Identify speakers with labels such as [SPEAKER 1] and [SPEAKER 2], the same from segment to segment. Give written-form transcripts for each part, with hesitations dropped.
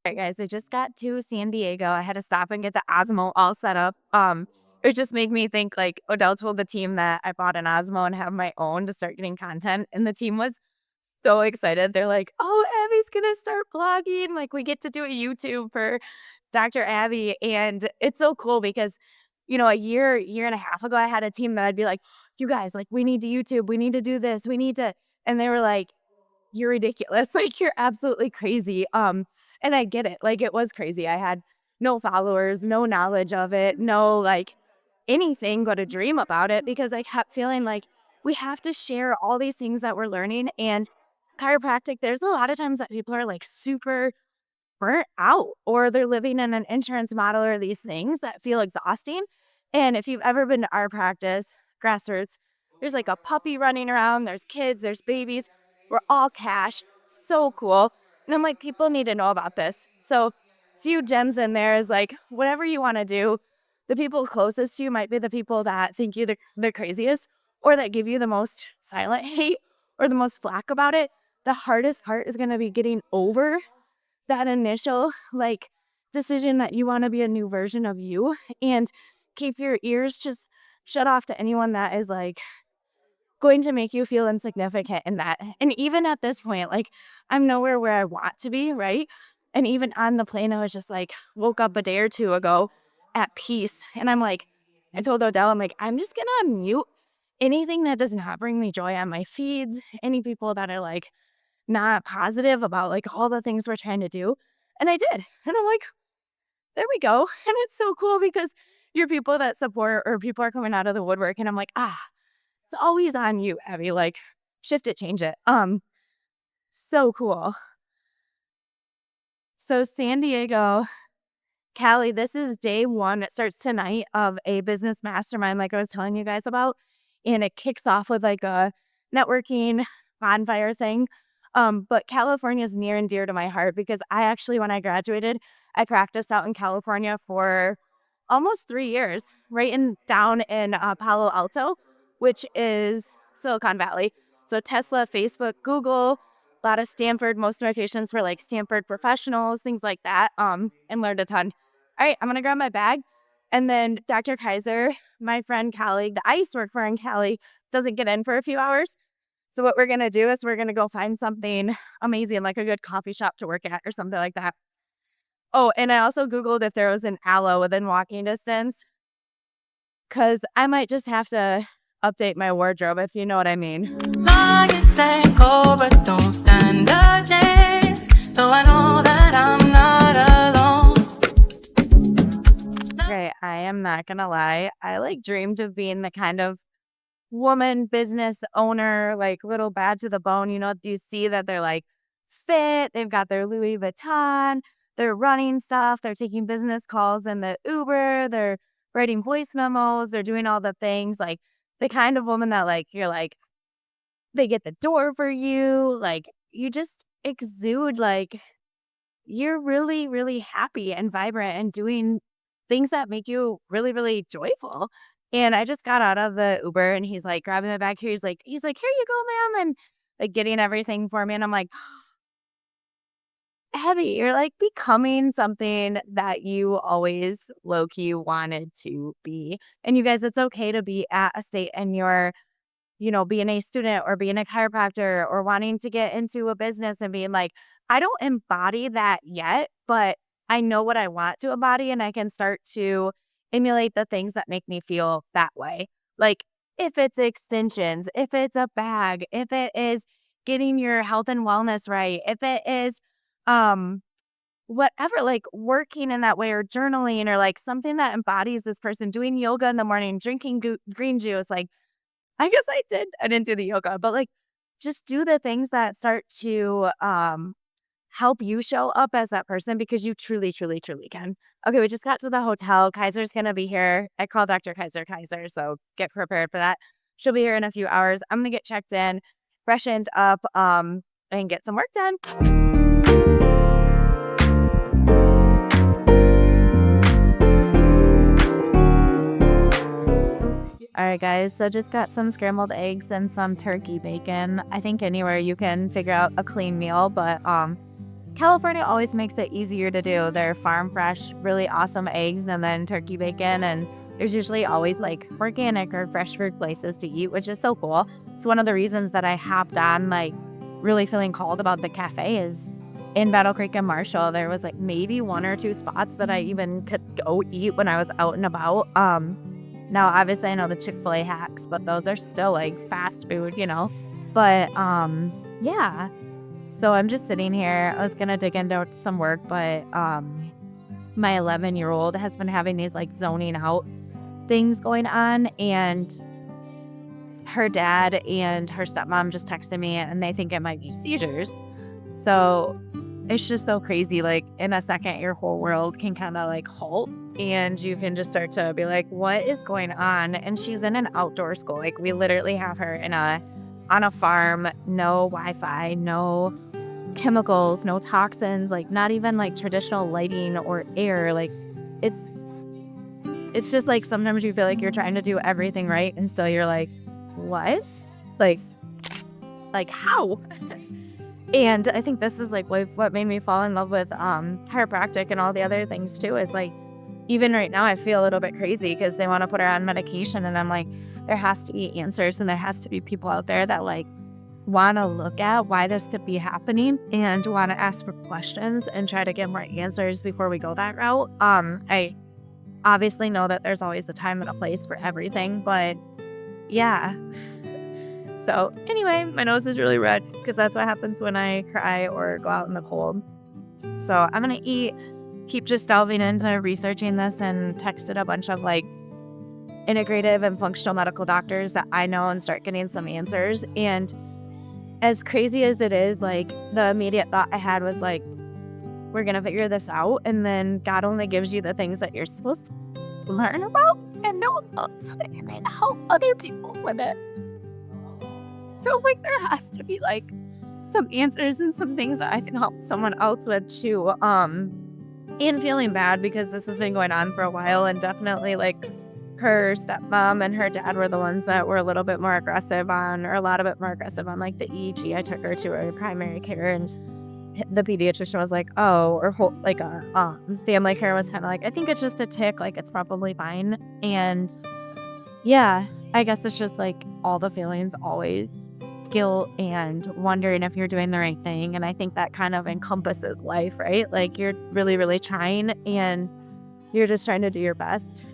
[SPEAKER 1] Right, guys, I just got to San Diego. I had to stop and get the Osmo all set up. It just made me think like Odell told the team that I bought an Osmo and have my own to start getting content. And the team was so excited. They're like, oh, Abby's gonna start blogging. Like we get to do a YouTube for Dr. Abby. And it's so cool because, a year and a half ago, I had a team that I'd be like, you guys, like, we need to YouTube, we need to do this, we need to, and they were like, you're ridiculous. Like, you're absolutely crazy. And I get it. Like, it was crazy. I had no followers, no knowledge of it, no like anything but a dream about it because I kept feeling like we have to share all these things that we're learning. And chiropractic, there's a lot of times that people are like super burnt out or they're living in an insurance model or these things that feel exhausting. And if you've ever been to our practice, grassroots, there's like a puppy running around, there's kids, there's babies. We're all cash. So cool. And I'm like, people need to know about this. So, few gems in there is like, whatever you want to do, the people closest to you might be the people that think you the craziest or that give you the most silent hate or the most flack about it. The hardest part is going to be getting over that initial like decision that you want to be a new version of you and keep your ears just shut off to anyone that is like going to make you feel insignificant in that. And even at this point, like I'm nowhere where I want to be, right? And even on the plane, I was just like, woke up a day or two ago at peace. And I'm like, I told Odell, I'm like, I'm just gonna mute anything that does not bring me joy on my feeds, any people that are like not positive about like all the things we're trying to do. And I did. And I'm like, there we go. And it's so cool because you're people that support or people are coming out of the woodwork. And I'm like, it's always on you, Abby. Like, shift it, change it. So cool. So San Diego, Callie, this is day one. It starts tonight of a business mastermind, like I was telling you guys about. And it kicks off with like a networking bonfire thing. But California is near and dear to my heart because I actually, when I graduated, I practiced out in California for almost 3 years, right down in Palo Alto, which is Silicon Valley. So Tesla, Facebook, Google, a lot of Stanford. Most of my patients were like Stanford professionals, things like that. And learned a ton. All right, I'm gonna grab my bag, and then Dr. Kaiser, my friend colleague that I used to work for in Cali, doesn't get in for a few hours. So what we're gonna do is we're gonna go find something amazing, like a good coffee shop to work at or something like that. Oh, and I also Googled if there was an Aloe within walking distance, because I might just have to update my wardrobe, if you know what I mean.
[SPEAKER 2] Lions and cobras don't stand a chance, though I know that I'm not alone.
[SPEAKER 1] Right, I am not gonna lie. I like dreamed of being the kind of woman business owner, like little bad to the bone. You see that they're like fit, they've got their Louis Vuitton, they're running stuff, they're taking business calls in the Uber, they're writing voice memos, they're doing all the things like the kind of woman that like you're like they get the door for you, like you just exude like you're really, really happy and vibrant and doing things that make you really, really joyful. And I just got out of the Uber and he's like grabbing my bag here. He's like, here you go, ma'am. And like getting everything for me. And I'm like, Abby, you're like becoming something that you always low key wanted to be. And you guys, it's okay to be at a state and you're, being a student or being a chiropractor or wanting to get into a business and being like, I don't embody that yet, but I know what I want to embody and I can start to emulate the things that make me feel that way. Like if it's extensions, if it's a bag, if it is getting your health and wellness right, if it is um whatever, like working in that way or journaling or like something that embodies this person doing yoga in the morning, drinking green juice, like I guess I did. I didn't do the yoga, but like just do the things that start to help you show up as that person because you truly, truly, truly can. Okay, we just got to the hotel. Kaiser's gonna be here. I call Dr. Kaiser, so get prepared for that. She'll be here in a few hours. I'm gonna get checked in, freshened up, and get some work done. All right, guys, so just got some scrambled eggs and some turkey bacon. I think anywhere you can figure out a clean meal, but California always makes it easier to do. They're farm fresh, really awesome eggs, and then turkey bacon. And there's usually always like organic or fresh fruit places to eat, which is so cool. It's one of the reasons that I hopped on, like really feeling called about the cafe is in Battle Creek and Marshall. There was like maybe 1 or 2 spots that I even could go eat when I was out and about. Now obviously I know the Chick-fil-A hacks, but those are still like fast food, But yeah. So I'm just sitting here. I was gonna dig into some work, but my 11-year-old has been having these like zoning out things going on, and her dad and her stepmom just texted me and they think it might be seizures. So it's just so crazy. Like in a second, your whole world can kind of like halt and you can just start to be like, what is going on? And she's in an outdoor school. Like we literally have her on a farm, no Wi-Fi, no chemicals, no toxins, like not even like traditional lighting or air. Like it's just like sometimes you feel like you're trying to do everything right and still you're like, what? Like how? And I think this is like what made me fall in love with chiropractic and all the other things too, is like even right now I feel a little bit crazy because they want to put her on medication, and I'm like, there has to be answers and there has to be people out there that like want to look at why this could be happening and want to ask for questions and try to get more answers before we go that route. I obviously know that there's always a time and a place for everything, but yeah. So anyway, my nose is really red because that's what happens when I cry or go out in the cold. So I'm going to eat, keep just delving into researching this, and texted a bunch of like integrative and functional medical doctors that I know and start getting some answers. And as crazy as it is, like the immediate thought I had was like, we're going to figure this out. And then God only gives you the things that you're supposed to learn about and know about so that you can help other people with it. So like there has to be like some answers and some things that I can help someone else with too. And feeling bad because this has been going on for a while, and definitely like her stepmom and her dad were the ones that were a little bit more aggressive on, or a lot of it more aggressive on like the EEG. I took her to her primary care and the pediatrician was like, oh, or like a family care was kind of like, I think it's just a tick, like it's probably fine. And yeah, I guess it's just like all the feelings always, guilt and wondering if you're doing the right thing. And I think that kind of encompasses life, right? Like you're really, really trying and you're just trying to do your best.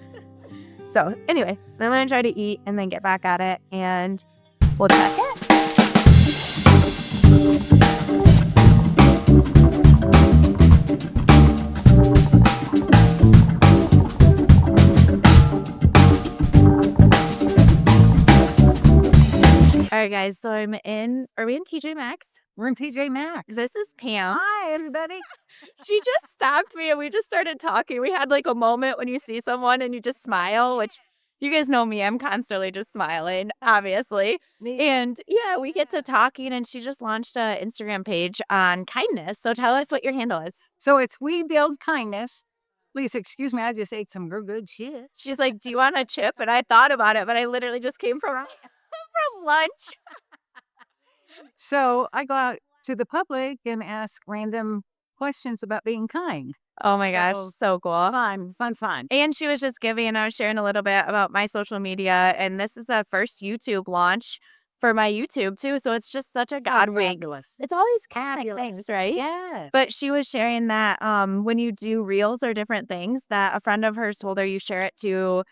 [SPEAKER 1] So anyway, I'm going to try to eat and then get back at it, and we'll check it. All right, guys, so are we in TJ Maxx?
[SPEAKER 3] We're in TJ Maxx.
[SPEAKER 1] This is Pam.
[SPEAKER 3] Hi, everybody.
[SPEAKER 1] She just stopped me and we just started talking. We had like a moment when you see someone and you just smile, which you guys know me. I'm constantly just smiling, obviously. And yeah, we get to talking, and she just launched an Instagram page on kindness. So tell us what your handle is.
[SPEAKER 3] So it's We Build Kindness. Please excuse me, I just ate some real good shit.
[SPEAKER 1] She's like, do you want a chip? And I thought about it, but I literally just came from lunch.
[SPEAKER 3] So I go out to the public and ask random questions about being kind.
[SPEAKER 1] Oh my gosh, so cool.
[SPEAKER 3] Fun.
[SPEAKER 1] And she was just giving, and I was sharing a little bit about my social media, and this is the first YouTube launch for my YouTube too. So it's just such a God wink.
[SPEAKER 3] Fabulous.
[SPEAKER 1] It's always
[SPEAKER 3] Fabulous.
[SPEAKER 1] things, right?
[SPEAKER 3] Yeah.
[SPEAKER 1] But she was sharing that when you do reels or different things, that a friend of hers told her you share it to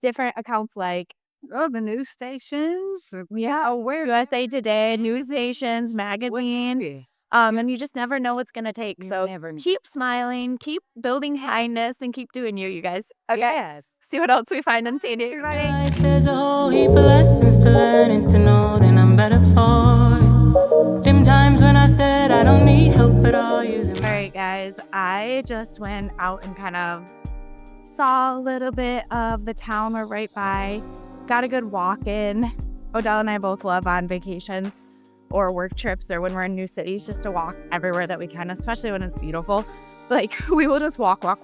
[SPEAKER 1] different accounts like
[SPEAKER 3] the news stations.
[SPEAKER 1] where USA Today, news stations, magazine. And you just never know what's gonna take. So keep smiling, keep building kindness, and keep doing you guys. Okay.
[SPEAKER 3] Yes.
[SPEAKER 1] See what else we find in San Diego.
[SPEAKER 2] Life, there's a whole heap of lessons to learn and to know, then I'm better for it. Them times when I said I don't need help at all, using.
[SPEAKER 1] All right, guys. I just went out and kind of saw a little bit of the town we're right by. Got a good walk in. Odell and I both love on vacations or work trips or when we're in new cities just to walk everywhere that we can, especially when it's beautiful. Like we will just walk. A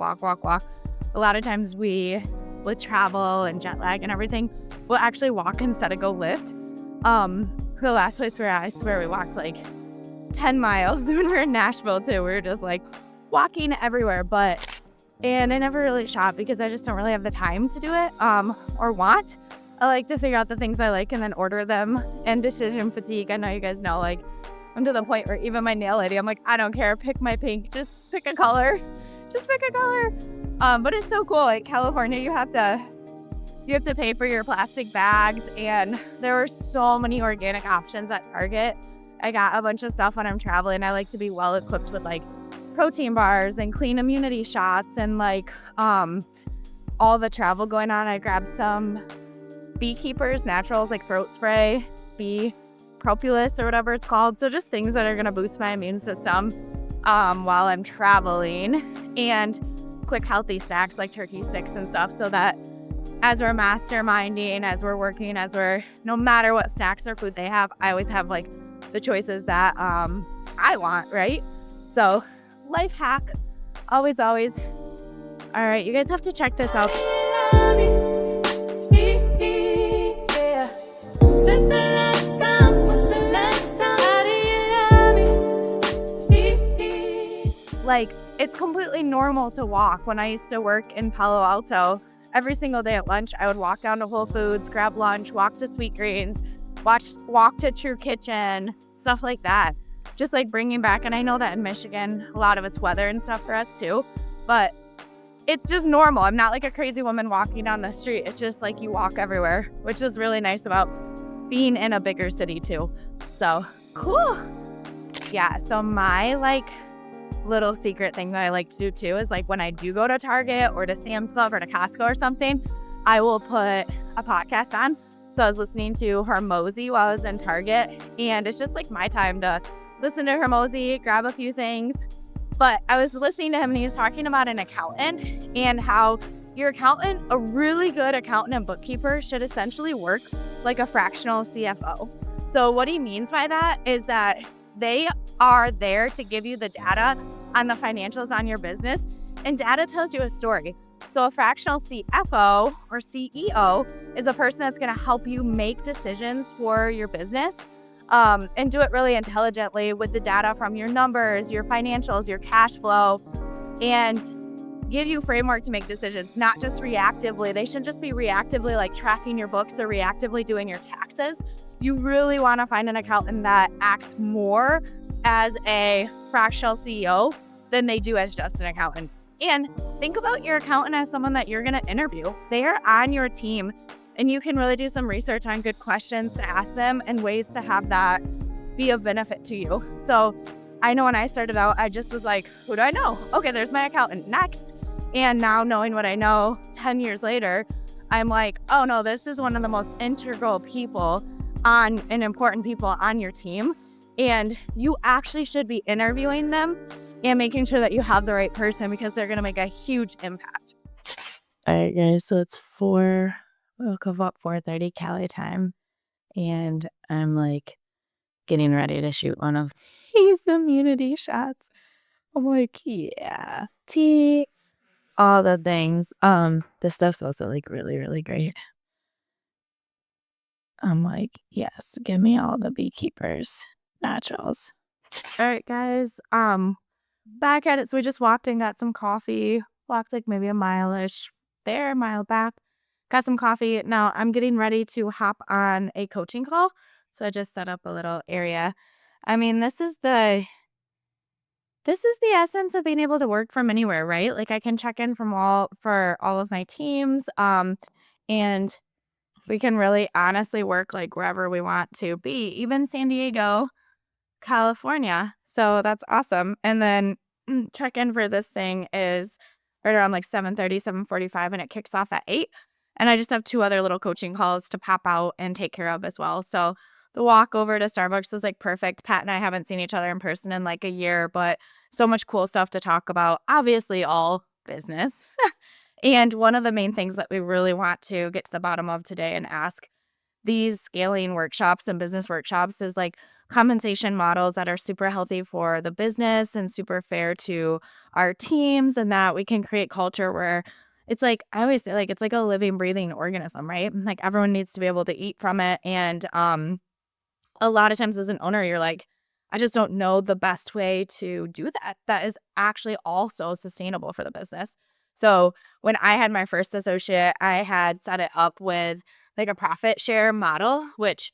[SPEAKER 1] lot of times we, with travel and jet lag and everything, we'll actually walk instead of go lift. The last place we were at, I swear we walked like 10 miles when we were in Nashville too. We were just like walking everywhere, and I never really shop because I just don't really have the time to do it, or want. I like to figure out the things I like and then order them. And decision fatigue, I know you guys know, like I'm to the point where even my nail lady, I'm like, I don't care, pick my pink, just pick a color, just pick a color. But it's so cool. Like California, you have to pay for your plastic bags, and there were so many organic options at Target. I got a bunch of stuff when I'm traveling. I like to be well equipped with like protein bars and clean immunity shots and like all the travel going on. I grabbed some Beekeepers Naturals like throat spray, bee propolis or whatever it's called. So just things that are going to boost my immune system while I'm traveling, and quick healthy snacks like turkey sticks and stuff, so that as we're masterminding, as we're working, no matter what snacks or food they have, I always have like the choices that I want, right? So life hack, always. All right, you guys have to check this out. Like, it's completely normal to walk. When I used to work in Palo Alto, every single day at lunch, I would walk down to Whole Foods, grab lunch, walk to Sweet Greens, walk to True Kitchen, stuff like that. Just like bringing back, and I know that in Michigan, a lot of it's weather and stuff for us too, but it's just normal. I'm not like a crazy woman walking down the street. It's just like you walk everywhere, which is really nice about being in a bigger city too. So cool. Yeah, so my like little secret thing that I like to do too is like when I do go to Target or to Sam's Club or to Costco or something, I will put a podcast on. So I was listening to Hormozy while I was in Target, and it's just like my time to listen to Hormozy, grab a few things. But I was listening to him and he was talking about an accountant and how your accountant, a really good accountant and bookkeeper, should essentially work like a fractional CFO. So what he means by that is that they are there to give you the data on the financials on your business, and data tells you a story. So a fractional CFO or CEO is a person that's going to help you make decisions for your business, and do it really intelligently with the data from your numbers, your financials, your cash flow, and give you framework to make decisions, not just reactively. They shouldn't just be reactively like tracking your books or reactively doing your taxes. You really want to find an accountant that acts more as a fractional CEO than they do as just an accountant. And think about your accountant as someone that you're going to interview. They are on your team, and you can really do some research on good questions to ask them and ways to have that be of benefit to you. So I know when I started out, I just was like, who do I know? Okay, there's my accountant, next. And now knowing what I know 10 years later, I'm like, oh no, this is one of the most integral people and important people on your team. And you actually should be interviewing them and making sure that you have the right person, because they're going to make a huge impact. All right, guys. So it's woke up 4:30 Cali time, and I'm like getting ready to shoot one of these immunity shots. I'm like, yeah, tea, all the things. This stuff's also like really, really great. I'm like, yes, give me all the Beekeepers Naturals. All right, guys. Back at it. So we just walked and got some coffee. Walked like maybe a mile-ish there, a mile back. Got some coffee. Now I'm getting ready to hop on a coaching call. So I just set up a little area. I mean, this is the essence of being able to work from anywhere, right? Like I can check in for all of my teams. And we can really honestly work like wherever we want to be, even San Diego, California. So that's awesome. And then check in for this thing is right around like 7:30, 7:45, and it kicks off at 8. And I just have 2 other little coaching calls to pop out and take care of as well. So the walk over to Starbucks was like perfect. Pat and I haven't seen each other in person in like a year, but so much cool stuff to talk about. Obviously, all business. And one of the main things that we really want to get to the bottom of today and ask these scaling workshops and business workshops is like compensation models that are super healthy for the business and super fair to our teams, and that we can create culture where it's like, I always say, like, it's like a living, breathing organism, right? Like everyone needs to be able to eat from it. And a lot of times as an owner, you're like, I just don't know the best way to do that. That is actually also sustainable for the business. So when I had my first associate, I had set it up with like a profit share model, which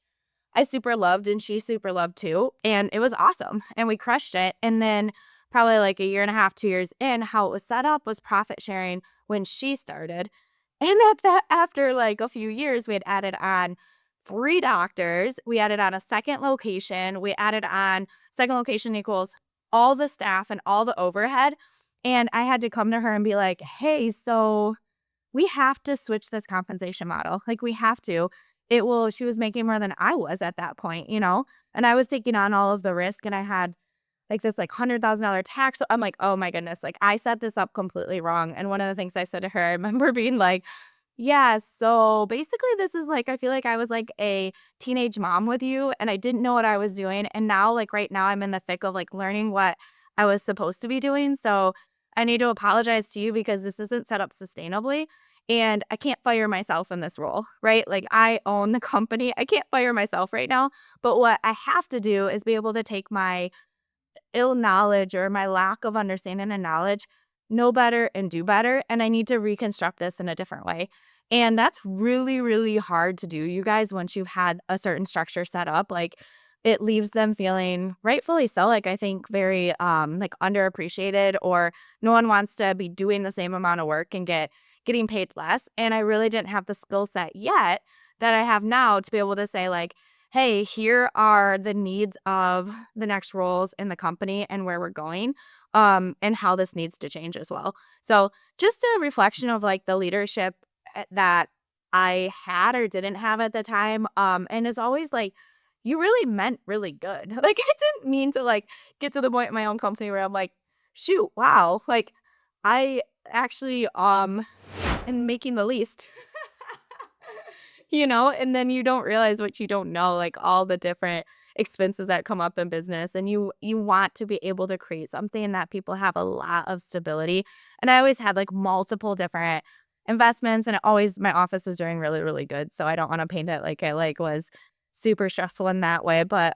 [SPEAKER 1] I super loved and she super loved too. And it was awesome. And we crushed it. And then probably like a year and a half, 2 years in, how it was set up was profit sharing when she started. And that after like a few years, we had added on 3 doctors. We added on a second location. We added on second location equals all the staff and all the overhead. And I had to come to her and be like, hey, so we have to switch this compensation model. Like we have to. She was making more than I was at that point, you know? And I was taking on all of the risk and I had like this like $100,000 tax. So I'm like, oh my goodness, like I set this up completely wrong. And one of the things I said to her, I remember being like, yeah, so basically this is like I feel like I was like a teenage mom with you and I didn't know what I was doing. And now like right now I'm in the thick of like learning what I was supposed to be doing. So I need to apologize to you because this isn't set up sustainably and I can't fire myself in this role, right? Like I own the company. I can't fire myself right now, but what I have to do is be able to take my ill knowledge or my lack of understanding and knowledge, know better and do better. And I need to reconstruct this in a different way. And that's really, really hard to do, you guys, once you've had a certain structure set up. Like it leaves them feeling rightfully so, like I think very like underappreciated or no one wants to be doing the same amount of work and getting paid less. And I really didn't have the skill set yet that I have now to be able to say, like, hey, here are the needs of the next roles in the company and where we're going, and how this needs to change as well. So just a reflection of like the leadership that I had or didn't have at the time. And it's always like, you really meant really good. Like I didn't mean to like get to the point in my own company where I'm like, shoot, wow, like I actually am making the least. And then you don't realize what you don't know, like all the different expenses that come up in business and you want to be able to create something that people have a lot of stability. And I always had like multiple different investments and always my office was doing really, really good. So I don't want to paint it like I like was super stressful in that way. But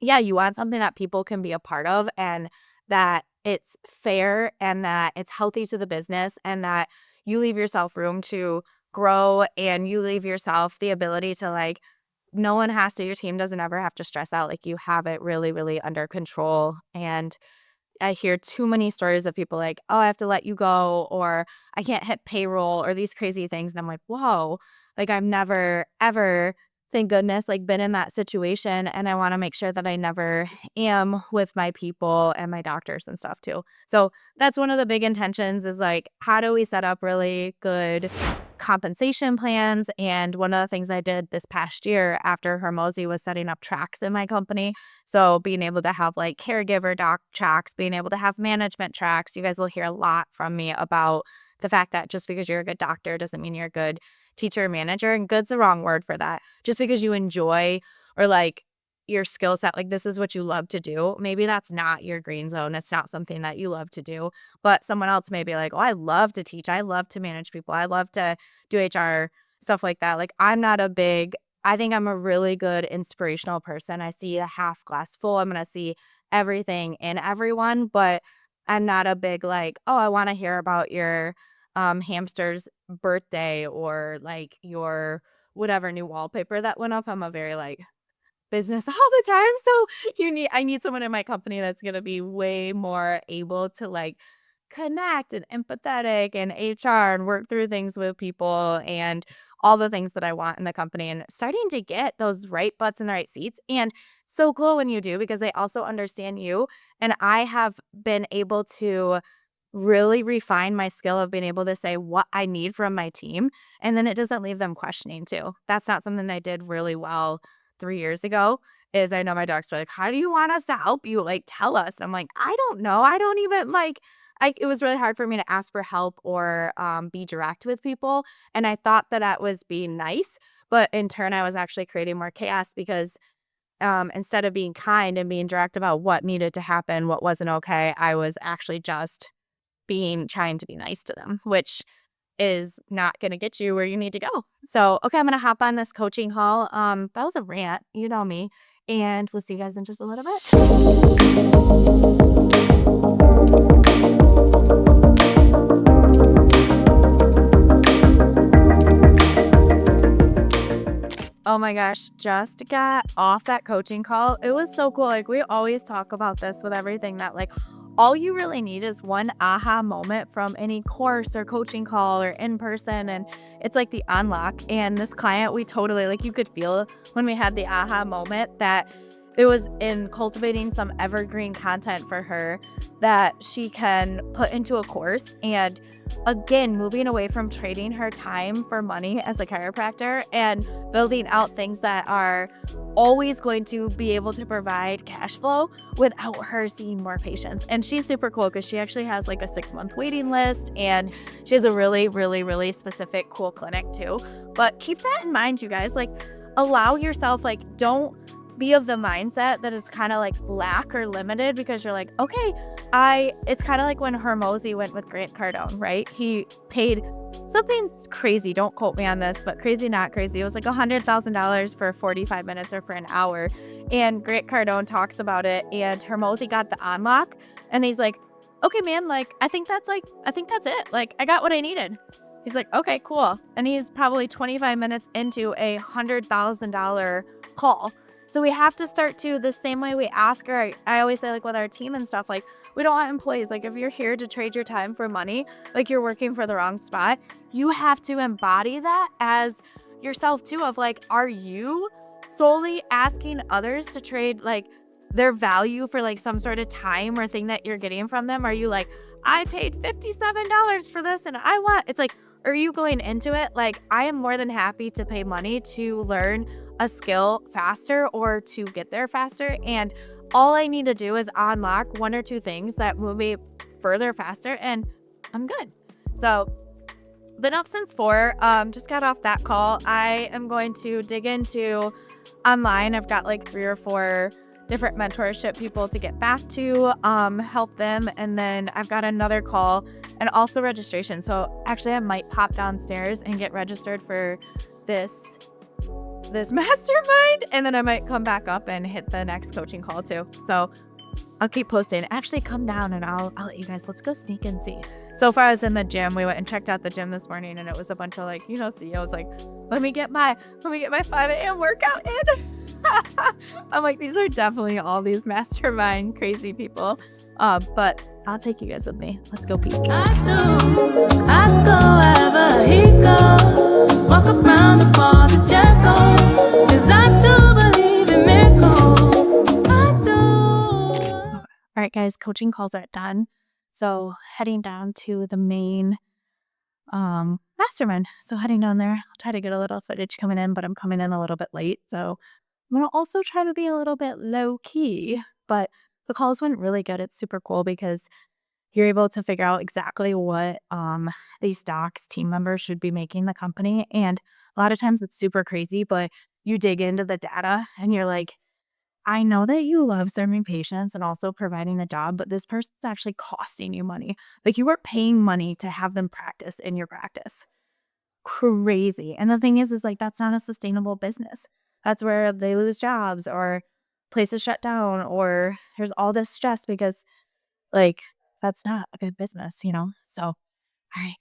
[SPEAKER 1] yeah, you want something that people can be a part of and that it's fair and that it's healthy to the business and that you leave yourself room to grow and you leave yourself the ability to like no one has to your team doesn't ever have to stress out like you have it really really under control. And I hear too many stories of people like, "Oh, I have to let you go," or "I can't hit payroll," or these crazy things, and I'm like, "Whoa." Like, I've never, ever, thank goodness, like, been in that situation, and I wanna make sure that I never am with my people and my doctors and stuff too. So, that's one of the big intentions is, like, how do we set up really good compensation plans? And one of the things I did this past year after Hormozy was setting up tracks in my company, so being able to have like caregiver doc tracks, being able to have management tracks, you guys will hear a lot from me about the fact that just because you're a good doctor doesn't mean you're a good teacher or manager. And good's the wrong word for that. Just because you enjoy or like your skill set, like this is what you love to do. Maybe that's not your green zone. It's not something that you love to do. But someone else may be like, oh, I love to teach. I love to manage people. I love to do HR, stuff like that. Like I think I'm a really good inspirational person. I see a half glass full. I'm going to see everything in everyone, but I'm not a big like, oh, I want to hear about your hamster's birthday or like your whatever new wallpaper that went up. I'm a very like business all the time. So I need someone in my company that's going to be way more able to like connect and empathetic and HR and work through things with people and all the things that I want in the company and starting to get those right butts in the right seats. And so cool when you do because they also understand you. And I have been able to really refine my skill of being able to say what I need from my team. And then it doesn't leave them questioning too. That's not something I did really well 3 years ago. Is I know my docs were like, how do you want us to help you? Like, tell us. I'm like, I don't know. I don't even like it was really hard for me to ask for help or be direct with people. And I thought that that was being nice. But in turn, I was actually creating more chaos because instead of being kind and being direct about what needed to happen, what wasn't okay, I was actually just trying to be nice to them, which is not going to get you where you need to go. So, okay, I'm going to hop on this coaching call. That was a rant. You know me. and we'll see you guys in just a little bit. Oh my gosh, just got off that coaching call. It was so cool. Like, we always talk about this with everything that, like, all you really need is one aha moment from any course or coaching call or in person. And it's like the unlock. And this client, we totally, like, you could feel when we had the aha moment that it was in cultivating some evergreen content for her that she can put into a course. And again, moving away from trading her time for money as a chiropractor and building out things that are always going to be able to provide cash flow without her seeing more patients. And she's super cool because she actually has like a 6-month waiting list, and she has a really, really, really specific cool clinic too. But keep that in mind, you guys. Like, allow yourself, like, don't be of the mindset that is kind of like lack or limited because you're like, okay, it's kind of like when Hermosi went with Grant Cardone, right? He paid something crazy. Don't quote me on this, but crazy, not crazy. It was like $100,000 for 45 minutes or for an hour. And Grant Cardone talks about it, and Hermosi got the unlock, and he's like, okay, man, like, I think that's it. Like, I got what I needed. He's like, okay, cool. And he's probably 25 minutes into a $100,000 call. So we have to start to the same way we ask her. I always say, like, with our team and stuff, like, we don't want employees, like, if you're here to trade your time for money, like, you're working for the wrong spot. You have to embody that as yourself too, of like, are you solely asking others to trade like their value for like some sort of time or thing that you're getting from them? Are you like, I paid $57 for this and I want, it's like, are you going into it like, I am more than happy to pay money to learn a skill faster or to get there faster, and all I need to do is unlock 1 or 2 things that move me further faster and I'm good. So been up since 4, just got off that call. I am going to dig into online. I've got like 3 or 4 different mentorship people to get back to, help them. And then I've got another call and also registration. So actually I might pop downstairs and get registered for this mastermind, and then I might come back up and hit the next coaching call too. So I'll keep posting. Actually, come down and I'll let you guys, let's go sneak and see. So far, I was in the gym. We went and checked out the gym this morning, and it was a bunch of like, CEOs like, let me get my 5 a.m. workout in. I'm like, these are definitely all these mastermind crazy people. But I'll take you guys with me. Let's go peek.
[SPEAKER 2] I go wherever he goes. Walk around the walls of Jericho. 'Cause I do believe in miracles. I do.
[SPEAKER 1] All right, guys, coaching calls are done. So heading down to the main mastermind. So heading down there, I'll try to get a little footage coming in, but I'm coming in a little bit late. So I'm going to also try to be a little bit low key, but the calls went really good. It's super cool because you're able to figure out exactly what these docs team members should be making the company. And a lot of times it's super crazy, but you dig into the data and you're like, I know that you love serving patients and also providing a job, but this person's actually costing you money. Like, you are paying money to have them practice in your practice. Crazy. And the thing is like, that's not a sustainable business. That's where they lose jobs or places shut down, or there's all this stress because, like, that's not a good business. So, all right,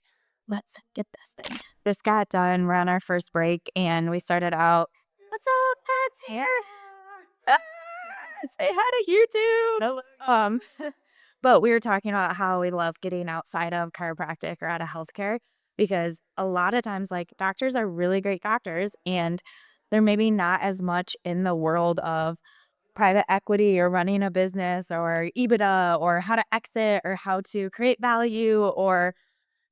[SPEAKER 1] let's get this thing. Just got done. We're on our first break, and we started out, what's up, Pat's here? Ah, say hi to YouTube. Hello. But we were talking about how we love getting outside of chiropractic or out of healthcare because a lot of times, like, doctors are really great doctors, and they're maybe not as much in the world of private equity or running a business or EBITDA or how to exit or how to create value or,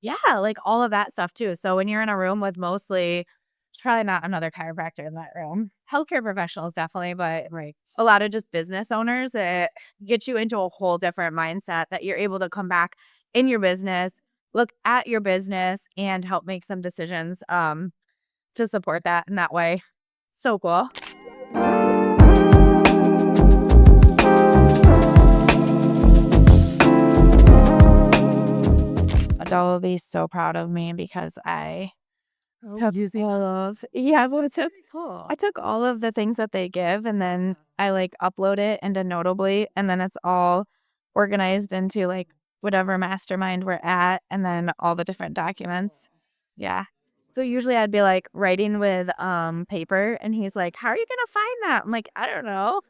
[SPEAKER 1] yeah, like all of that stuff too. So when you're in a room with mostly, there's probably not another chiropractor in that room. Healthcare professionals definitely, but
[SPEAKER 3] Right.
[SPEAKER 1] a lot of just business owners, it gets you into a whole different mindset that you're able to come back in your business, look at your business, and help make some decisions to support that in that way. So cool. Adele will be so proud of me because I Using all those. Yeah, well,
[SPEAKER 3] Cool.
[SPEAKER 1] I took all of the things that they give and then I like upload it into Notably and then it's all organized into like whatever mastermind we're at and then all the different documents. Yeah. So usually I'd be like writing with paper and he's like, "How are you gonna find that?" I'm like, "I don't know."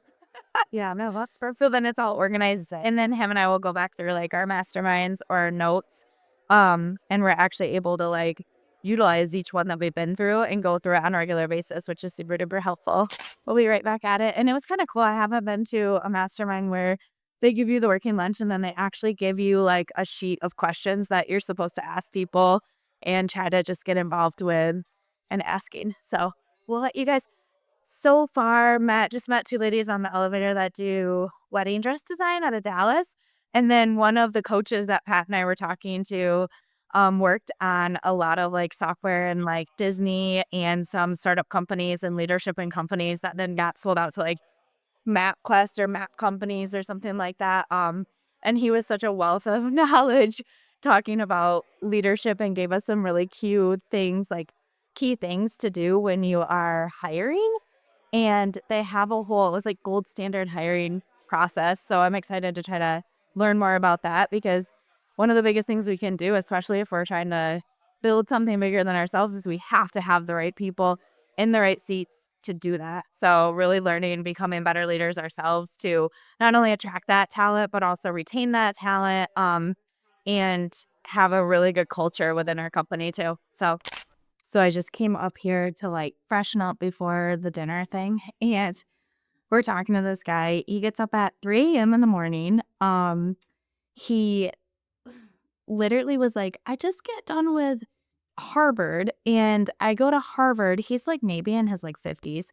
[SPEAKER 3] Yeah, no, that's perfect.
[SPEAKER 1] So then it's all organized and then him and I will go back through like our masterminds or our notes. And we're actually able to like utilize each one that we've been through and go through it on a regular basis, which is super duper helpful. We'll be right back at it. And it was kind of cool. I haven't been to a mastermind where they give you the working lunch and then they actually give you like a sheet of questions that you're supposed to ask people and try to just get involved with and asking. So we'll let you guys so far, met two ladies on the elevator that do wedding dress design out of Dallas. And then one of the coaches that Pat and I were talking to worked on a lot of like software and like Disney and some startup companies and leadership in companies that then got sold out to like MapQuest or map companies or something like that. And he was such a wealth of knowledge talking about leadership and gave us some really cute things like key things to do when you are hiring and they have a whole it was like gold standard hiring process. So I'm excited to try to learn more about that because one of the biggest things we can do, especially if we're trying to build something bigger than ourselves, is we have to have the right people in the right seats to do that. So really learning and becoming better leaders ourselves to not only attract that talent, but also retain that talent and have a really good culture within our company too. So I just came up here to like freshen up before the dinner thing. And we're talking to this guy. He gets up at 3 a.m. in the morning. He literally was like, I just get done with Harvard and I go to Harvard. He's like maybe in his like 50s,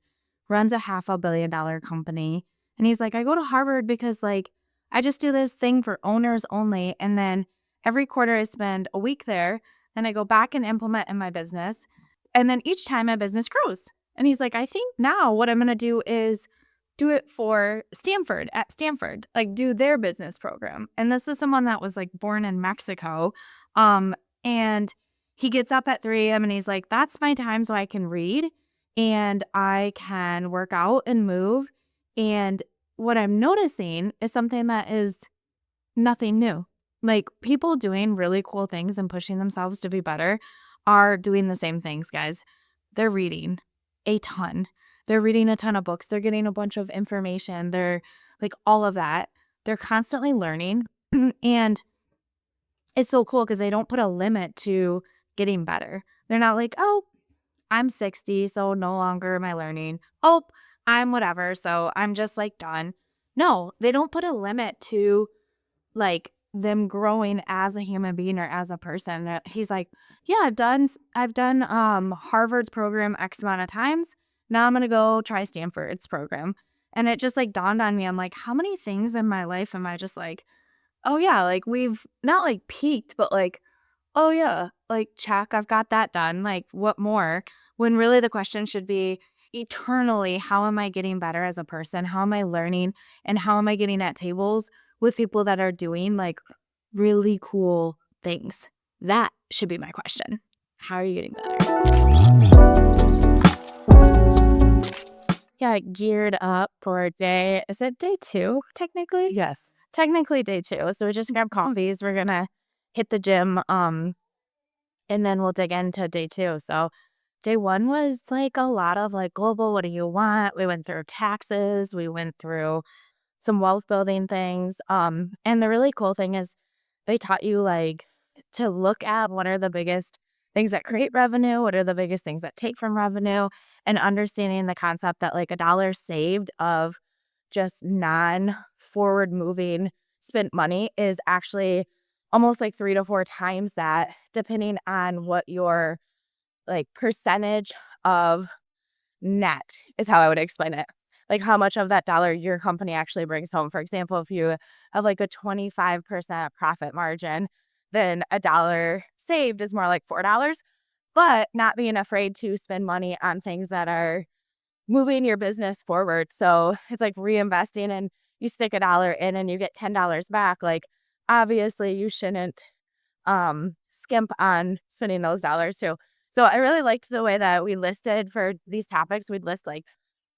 [SPEAKER 1] runs a $500 million company. And he's like, I go to Harvard because like I just do this thing for owners only. And then every quarter I spend a week there. Then I go back and implement in my business. And then each time my business grows. And he's like, I think now what I'm going to do is do it for Stanford at Stanford, like do their business program. And this is someone that was like born in Mexico. And he gets up at 3 a.m. and he's like, that's my time so I can read and I can work out and move. And what I'm noticing is something that is nothing new. Like people doing really cool things and pushing themselves to be better are doing the same things, guys. They're reading a ton. They're reading a ton of books. They're getting a bunch of information. They're like all of that. They're constantly learning. And it's so cool because they don't put a limit to getting better. They're not like, oh, I'm 60, so no longer am I learning. Oh, I'm whatever, so I'm just like done. No, they don't put a limit to like them growing as a human being or as a person. He's like, yeah, I've done Harvard's program X amount of times. Now I'm gonna go try Stanford's program. And it just like dawned on me. I'm like, how many things in my life am I just like, oh yeah, like we've not like peaked, but like, oh yeah, like check, I've got that done. Like what more? When really the question should be eternally, how am I getting better as a person? How am I learning? And how am I getting at tables with people that are doing like really cool things? That should be my question. How are you getting better? Yeah, geared up for day. Is it day 2 technically?
[SPEAKER 3] Yes.
[SPEAKER 1] Technically day 2. So we just grabbed coffees. We're gonna hit the gym. And then we'll dig into day 2. So day 1 was like a lot of like global, what do you want? We went through taxes. We went through some wealth building things. And the really cool thing is they taught you like to look at what are the biggest things that create revenue, what are the biggest things that take from revenue, and understanding the concept that like a dollar saved of just non forward moving spent money is actually almost like 3 to 4 times that, depending on what your like percentage of net is how I would explain it. Like how much of that dollar your company actually brings home. For example, if you have like a 25% profit margin, then a dollar saved is more like $4. But not being afraid to spend money on things that are moving your business forward. So it's like reinvesting and you stick a dollar in and you get $10 back. Like obviously you shouldn't skimp on spending those dollars too. So I really liked the way that we listed for these topics. We'd list like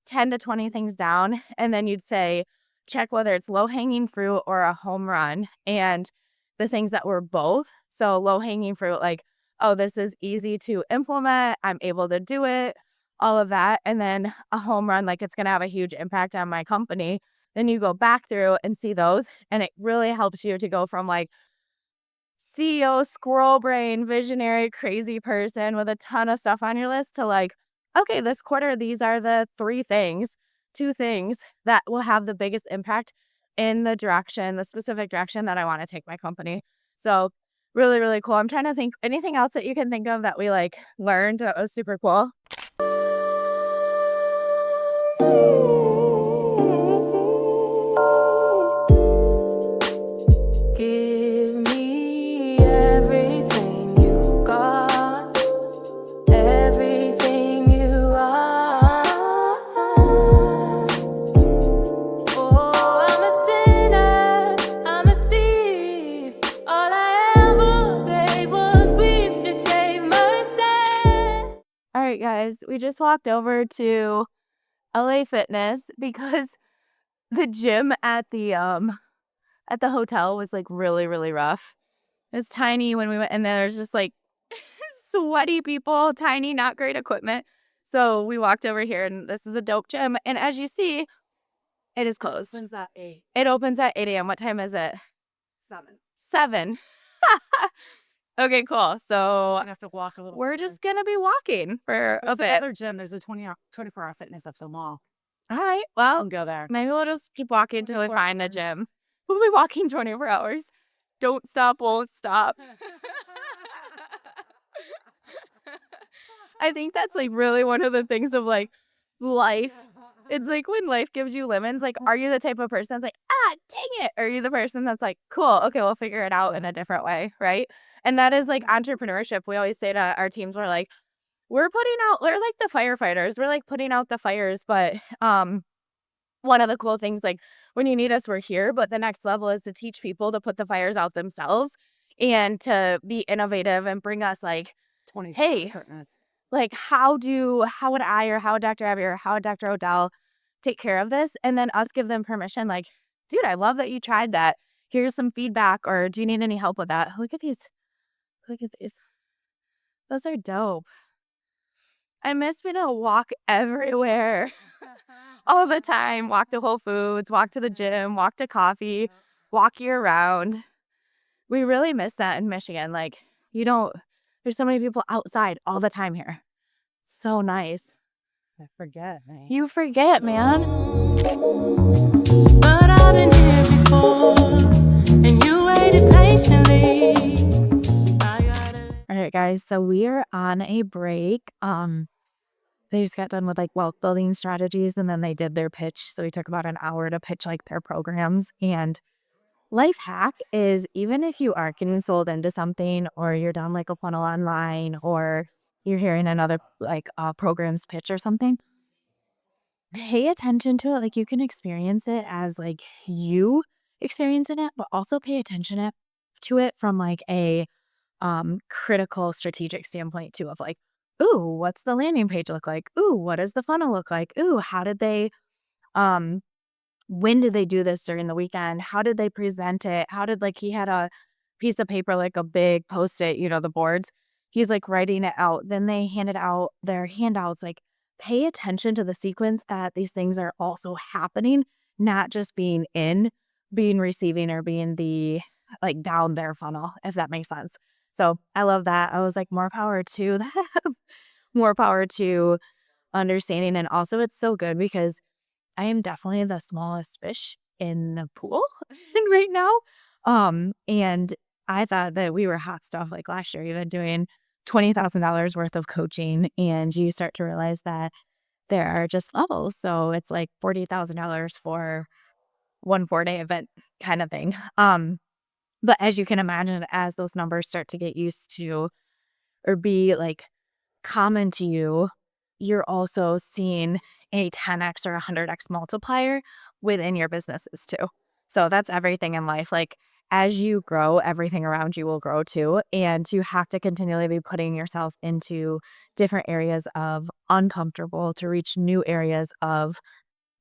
[SPEAKER 1] 10 to 20 things down, and then you'd say, check whether it's low hanging fruit or a home run. And the things that were both. So low hanging fruit, like, oh, this is easy to implement. I'm able to do it, all of that. And then a home run, like it's going to have a huge impact on my company. Then you go back through and see those. And it really helps you to go from like CEO, squirrel brain, visionary, crazy person with a ton of stuff on your list to like, okay, this quarter, these are the two things that will have the biggest impact in the specific direction that I want to take my company. So really, really cool. I'm trying to think anything else that you can think of that we like learned that was super cool.
[SPEAKER 2] Give me everything you got, everything you are. Oh, I'm a sinner, I'm a thief. All I ever gave was grief. You gave mercy.
[SPEAKER 1] All right, guys, we just walked over to LA Fitness because the gym at the hotel was like really, really rough. It was tiny when we went, and there's just like sweaty people, tiny, not great equipment. So we walked over here, and this is a dope gym. And as you see, it is closed.
[SPEAKER 3] When's that 8?
[SPEAKER 1] It opens at 8 a.m. What time is it?
[SPEAKER 3] 7.
[SPEAKER 1] 7. Okay, cool. So
[SPEAKER 3] I have to walk a little.
[SPEAKER 1] we're just going to be walking for a
[SPEAKER 3] There's
[SPEAKER 1] bit.
[SPEAKER 3] another gym. There's a 24-hour fitness at the mall.
[SPEAKER 1] All right. Well,
[SPEAKER 3] I'll go there.
[SPEAKER 1] maybe we'll just keep walking until we find a gym. We'll be walking 24 hours. Don't stop, won't stop. I think that's like really one of the things of like life. It's like when life gives you lemons, like, are you the type of person that's like, dang it? Or are you the person that's like, cool, okay, we'll figure it out in a different way, right? And that is like entrepreneurship. We always say to our teams, we're like the firefighters. We're like putting out the fires, but one of the cool things, like when you need us, we're here. But the next level is to teach people to put the fires out themselves and to be innovative and bring us like,
[SPEAKER 3] 20.
[SPEAKER 1] hey,
[SPEAKER 3] Curtains.
[SPEAKER 1] like how would I or how would Dr. Abby or how would Dr. Odell take care of this? And then us give them permission, like, dude, I love that you tried that. Here's some feedback, or do you need any help with that? Look at these. Look at these. Those are dope. I miss being able to walk everywhere all the time. Walk to Whole Foods, walk to the gym, walk to coffee, walk year round. We really miss that in Michigan. Like, there's so many people outside all the time here. So nice.
[SPEAKER 3] I forget. Man.
[SPEAKER 1] You forget, man.
[SPEAKER 2] But I've been here before, and you waited patiently.
[SPEAKER 1] All right, guys. So we are on a break. They just got done with like wealth building strategies, and then they did their pitch. So we took about an hour to pitch like their programs. And life hack is, even if you are getting sold into something, or you're done like a funnel online, or you're hearing another like program's pitch or something, pay attention to it. Like you can experience it as like you experiencing it, but also pay attention to it from like a critical strategic standpoint too, of like, ooh, what's the landing page look like? Ooh, what does the funnel look like? Ooh, how did they um when did they do this during the weekend? How did they present it? How did, like, he had a piece of paper, like a big Post-it, the boards. He's like writing it out. Then they handed out their handouts. Like, pay attention to the sequence that these things are also happening, not just being receiving, or being the like down their funnel, if that makes sense. So I love that. I was like, more power to them, more power to understanding. And also it's so good because I am definitely the smallest fish in the pool right now. And I thought that we were hot stuff like last year, even doing $20,000 worth of coaching. And you start to realize that there are just levels. So it's like $40,000 for one 4-day event kind of thing. But as you can imagine, as those numbers start to get used to or be like common to you, you're also seeing a 10x or 100x multiplier within your businesses too. So that's everything in life. Like, as you grow, everything around you will grow too. And you have to continually be putting yourself into different areas of uncomfortable to reach new areas of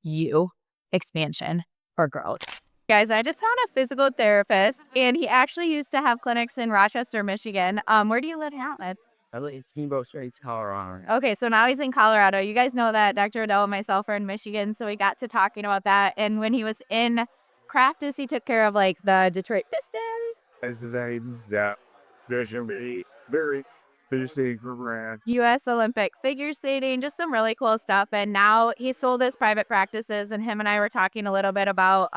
[SPEAKER 1] you expansion or growth. Guys, I just found a physical therapist, and he actually used to have clinics in Rochester, Michigan. Where do you live now, Ed?
[SPEAKER 4] I live in Steamboat Straits, Colorado.
[SPEAKER 1] Okay, so now he's in Colorado. You guys know that Dr. Odell and myself are in Michigan, so we got to talking about that. And when he was in practice, he took care of like the Detroit Pistons,
[SPEAKER 4] As the names that there's a very busy program.
[SPEAKER 1] U.S. Olympic figure skating, just some really cool stuff. And now he sold his private practices, and him and I were talking a little bit about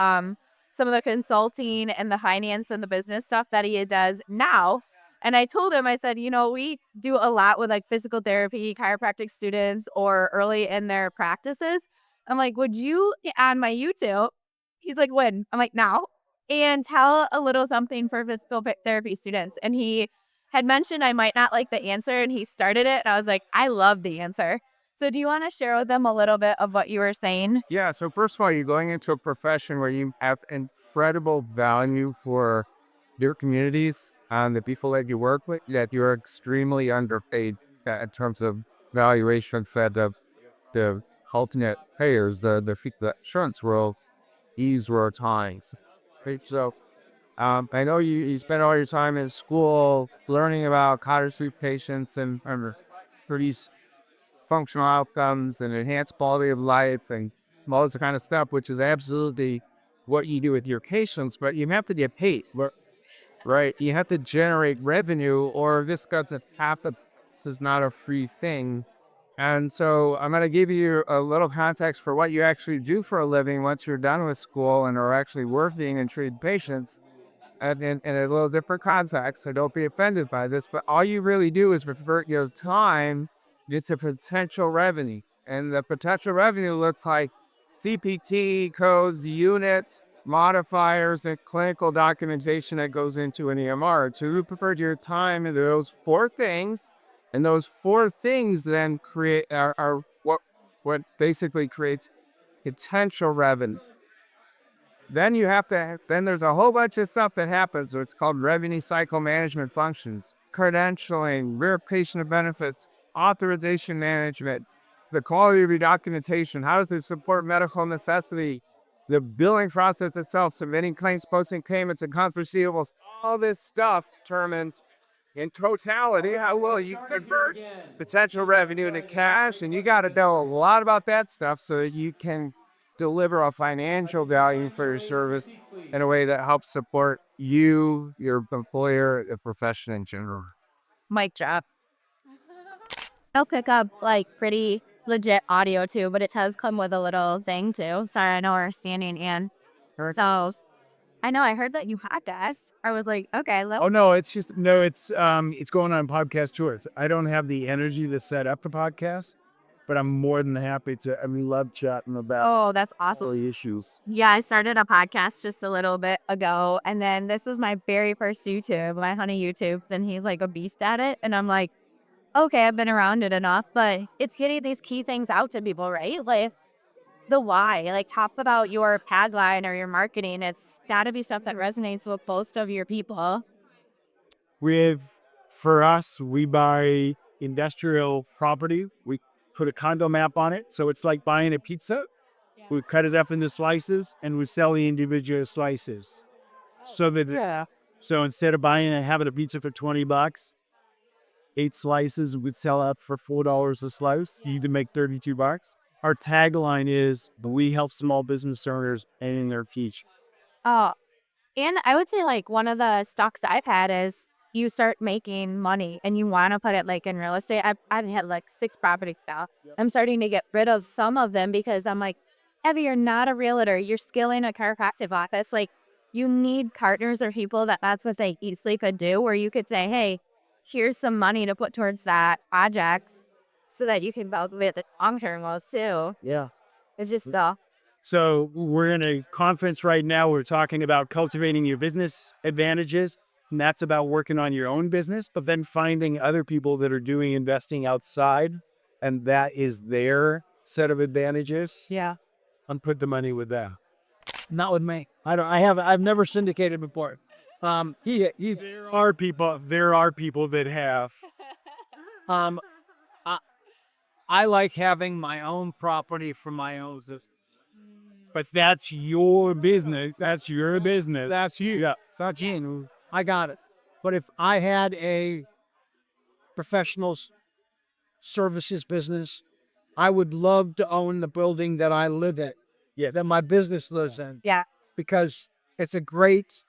[SPEAKER 1] some of the consulting and the finance and the business stuff that he does now. And I told him, I said, we do a lot with like physical therapy, chiropractic students, or early in their practices. I'm like, would you get on my YouTube? He's like, when? I'm like, now. And tell a little something for physical therapy students. And he had mentioned I might not like the answer, and he started it, and I was like, I love the answer. So do you want to share with them a little bit of what you were saying?
[SPEAKER 4] Yeah, so first of all, you're going into a profession where you have incredible value for your communities and the people that you work with, that you're extremely underpaid in terms of valuation for the ultimate payers, the insurance world, these were times. Right? So I know you spend all your time in school learning about how to treat patients and produce functional outcomes and enhance quality of life and all this kind of stuff, which is absolutely what you do with your patients, but you have to get paid, right? You have to generate revenue or this doesn't happen. This is not a free thing. And so I'm going to give you a little context for what you actually do for a living once you're done with school and are actually working and treating patients and in a little different context. So don't be offended by this, but all you really do is revert your time into potential revenue. And the potential revenue looks like CPT codes, units, modifiers, and clinical documentation that goes into an EMR. So you put your time into those four things, and those four things then create are what basically creates potential revenue. Then then there's a whole bunch of stuff that happens. So it's called revenue cycle management functions, credentialing, verification of benefits, authorization management, the quality of your documentation. How does it support medical necessity? The billing process itself, submitting claims, posting payments, accounts receivables. All this stuff determines in totality how well you convert potential revenue into cash. And you got to know a lot about that stuff so that you can deliver a financial value for your service in a way that helps support you, your employer, the profession in general.
[SPEAKER 1] Mic drop. I'll pick up like pretty legit audio too, but it does come with a little thing too. Sorry, I know we're standing in. So I know I heard that you podcast. I was like, okay,
[SPEAKER 5] Oh no, it's just no, it's going on podcast tours. I don't have the energy to set up a podcast, but I'm more than happy to. I mean, love chatting about
[SPEAKER 1] oh, that's awesome.
[SPEAKER 5] silly issues.
[SPEAKER 1] Yeah, I started a podcast just a little bit ago, and then this is my very first YouTube. My honey YouTubes, and he's like a beast at it, and I'm like, okay, I've been around it enough, but it's getting these key things out to people, right? Like the why, like talk about your tagline or your marketing. It's got to be stuff that resonates with most of your people.
[SPEAKER 5] For us, we buy industrial property. We put a condo map on it, so it's like buying a pizza. We cut it up into slices, and we sell the individual slices. So instead of buying and having a pizza for $20, 8 slices would sell out for $4 a slice. You need to make $32. Our tagline is we help small business owners in their future.
[SPEAKER 1] Oh, and I would say like one of the stocks I've had is you start making money and you want to put it like in real estate. I've had like 6 properties now. I'm starting to get rid of some of them because I'm like, Evie, you're not a realtor. You're scaling a chiropractic office. Like you need partners or people that's what they easily could do where you could say, hey, here's some money to put towards that project so that you can build with the long-term goals too.
[SPEAKER 5] Yeah.
[SPEAKER 1] It's just the
[SPEAKER 5] So we're in a conference right now. We're talking about cultivating your business advantages. And that's about working on your own business, but then finding other people that are doing investing outside. And that is their set of advantages.
[SPEAKER 1] yeah.
[SPEAKER 5] And put the money with that.
[SPEAKER 3] Not with me. I've never syndicated before.
[SPEAKER 5] There are people that have. Um, I, I like having my own property for my own. But that's your business. That's your business. That's you. Yeah, it's not you. I got it. But if I had a professional services business, I would love to own the building that I live in. Yeah, that my business lives in.
[SPEAKER 1] Yeah.
[SPEAKER 5] Because it's a great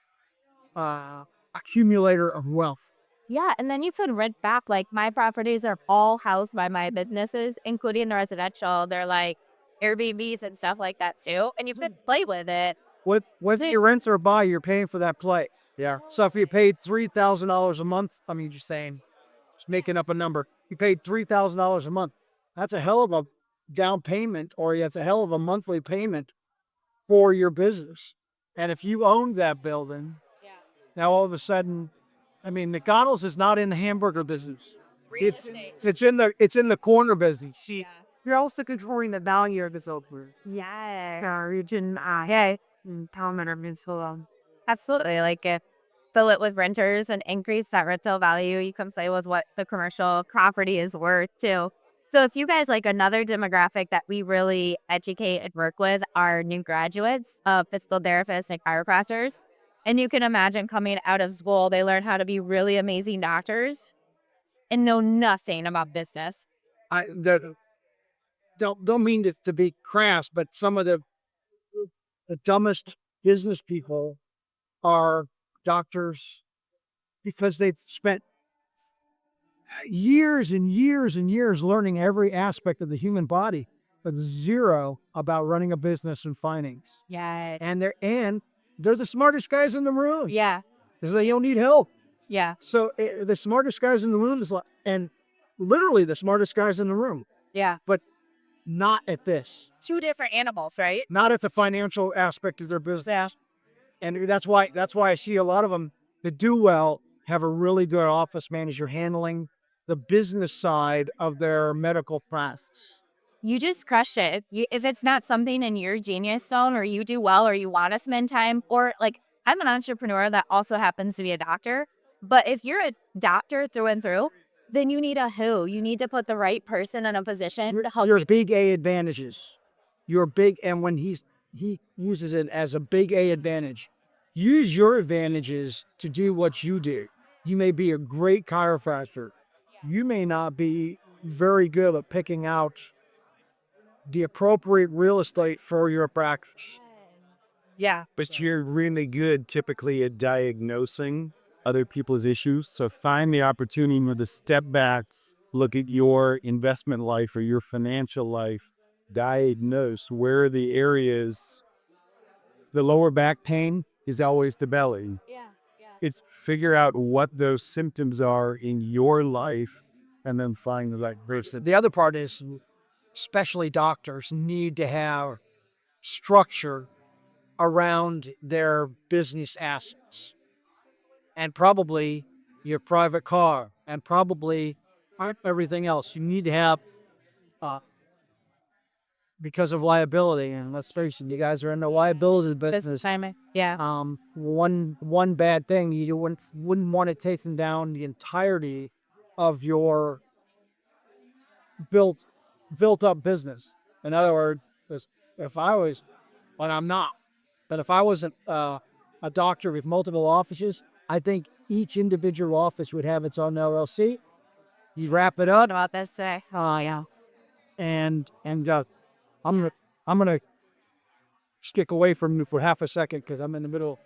[SPEAKER 5] accumulator of wealth.
[SPEAKER 1] Yeah, and then you could rent back. Like my properties are all housed by my businesses, including the residential. They're like Airbnbs and stuff like that too. And you could play with it.
[SPEAKER 5] Whether you rent or buy, you're paying for that play. Yeah. So if you paid $3,000 a month, I mean, just saying, just making up a number, you paid $3,000 a month. That's a hell of a down payment, or that's a hell of a monthly payment for your business. And if you owned that building, now all of a sudden, I mean, McDonald's is not in the hamburger business. It's in the corner business. You're also controlling the value of this opener.
[SPEAKER 1] Yeah.
[SPEAKER 5] Region,
[SPEAKER 1] Absolutely. Like if fill it with renters and increase that rental value, you can play with what the commercial property is worth too. So if you guys like another demographic that we really educate and work with are new graduates of physical therapists and chiropractors. And you can imagine coming out of school, they learn how to be really amazing doctors and know nothing about business.
[SPEAKER 5] I don't mean to be crass, but some of the dumbest business people are doctors because they've spent years and years and years learning every aspect of the human body, but zero about running a business and finance.
[SPEAKER 1] Yeah.
[SPEAKER 5] And they're the smartest guys in the room.
[SPEAKER 1] Yeah.
[SPEAKER 5] Because they don't need help.
[SPEAKER 1] Yeah.
[SPEAKER 5] So the smartest guys in the room and literally the smartest guys in the room,
[SPEAKER 1] Yeah.
[SPEAKER 5] but not at this,
[SPEAKER 1] Two different animals, right?
[SPEAKER 5] not at the financial aspect of their business. And that's why I see a lot of them that do well have a really good office manager handling the business side of their medical practice.
[SPEAKER 1] You just crushed it. If it's not something in your genius zone or you do well or you want to spend time or like I'm an entrepreneur that also happens to be a doctor. But if you're a doctor through and through, then you need a who. You need to put the right person in a position to help
[SPEAKER 5] Your
[SPEAKER 1] you.
[SPEAKER 5] big A advantages. Your big, and when he uses it as a big A advantage, use your advantages to do what you do. You may be a great chiropractor. You may not be very good at picking out the appropriate real estate for your practice.
[SPEAKER 1] Yeah.
[SPEAKER 4] But you're really good typically at diagnosing other people's issues. So find the opportunity with the step backs, look at your investment life or your financial life, diagnose where are the areas. The lower back pain is always the belly.
[SPEAKER 1] Yeah.
[SPEAKER 4] It's figure out what those symptoms are in your life and then find the right person.
[SPEAKER 5] The other part is, especially doctors need to have structure around their business assets, and probably your private car, and probably everything else. You need to have, because of liability. And let's face it, you guys are in the liabilities business.
[SPEAKER 1] Timing. Yeah.
[SPEAKER 5] One bad thing, you wouldn't want it taking down the entirety of your built up business. In other words, if I was, well, I'm not, but if I wasn't a doctor with multiple offices, I think each individual office would have its own LLC. You wrap it up,
[SPEAKER 1] About this today. Oh yeah.
[SPEAKER 5] and I'm gonna stick away from you for half a second because I'm in the middle.